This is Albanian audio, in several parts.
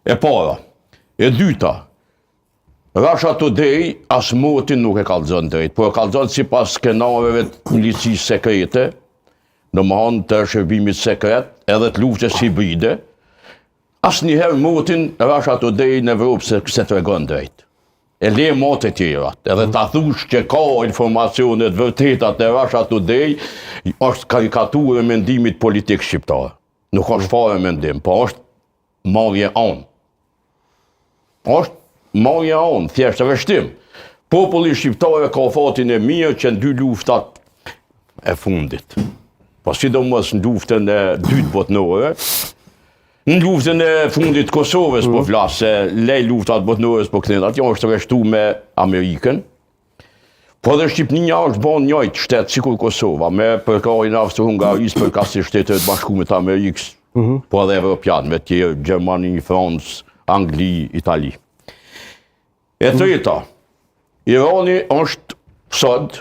E para. E dyta, Russia Today as motin nuk e kallëzon drejt, por e kallëzon sipas skenareve të milicisë sekrete, domethënë të shërbimit sekret, edhe të luftës hibride. Asnjëherë motin Russia Today në Evropë se tregon drejt. E le motë të tjera, edhe ta thush që ka informacione të vërteta të Russia Today, është karikaturë e mendimit politik shqiptar. Nuk është fare mendim, po është marrje anë. Është marrje anë, thjesht rreshtim. Populli shqiptar ka fatin e mirë që në 2 luftat e fundit. Po sidomos në luftën e dytë botërore, në luftën e fundit Kosovës po flas, se lej luftat botërore po kthehen atje, është rreshtu me Amerikën. Po dhe Shqipënia është bën njëjtë shtet sikur Kosova, me përkrajen e Austro-Hungarisë për kas Shtetet e Bashkuara të Amerikës, po edhe evropian, me tjerë Gjermani, Francë, Angli, Itali. E treta, Irani është sot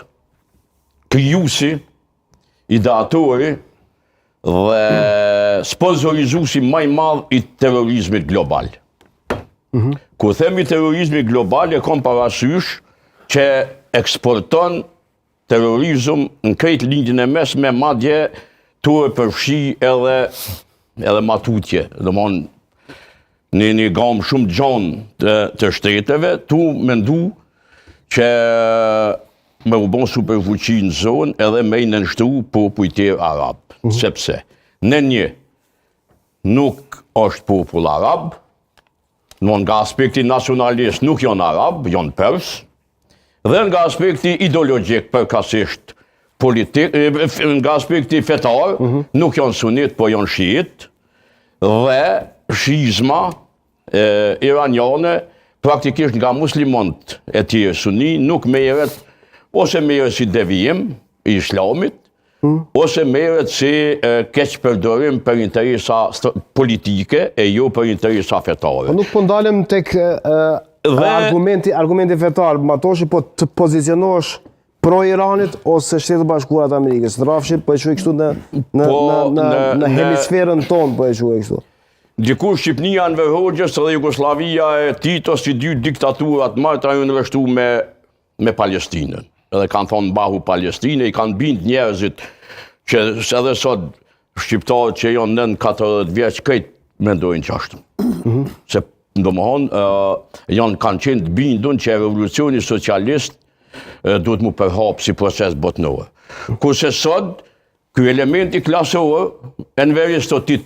krijuesi, ideatori dhe sponsorizuesi më i madh i terrorizmit global. Kur themi terrorizmi global, e kam parasysh që eksporton terrorizëm në krejt lindjen e mesme, madje tu e përfshi edhe matutje, domthon në një gamë shumë gjanë të shteteve, tu mendu që me u bon superfuqi në zonë edhe me i nënshtru popull tjerë arab. Sepse në një nuk është popull arab, nga aspekti nacionalist nuk janë arab, janë pers, dhe nga aspekti ideologjik përkasisht politik, nga aspekti fetar, nuk janë sunit, po janë shiit, dhe shizma iraniane, praktikisht nga muslimant e tjerë suni, nuk merret, ose merret si devijim i islamit, ose merret si keq përdorim për interesa politike e jo për interesa fetare. Nuk po ndalem tek argumenti fetar, matoshi po të pozicionosh pro Iranit ose Shtetet e Bashkuara të Amerikës. Rafshi po e quaj kështu në hemisferën tonë po e quaj kështu. Dikur Shqipnia në Verhoxhës dhe Jugoslavia e Titos, si 2 diktaturat martra ju nërështu me Palestinën. Edhe kanë thonë mbahu Palestinë, i kanë bind njerëzit që edhe sot shqiptarët që janë nën 40 vjeç krejt mendojnë qashtu. Se domethënë kanë qenë të bindun që revolucioni socialist duhet mu përhap si proces botëror. Kurse sot ky elementi klasor, Enver Stotit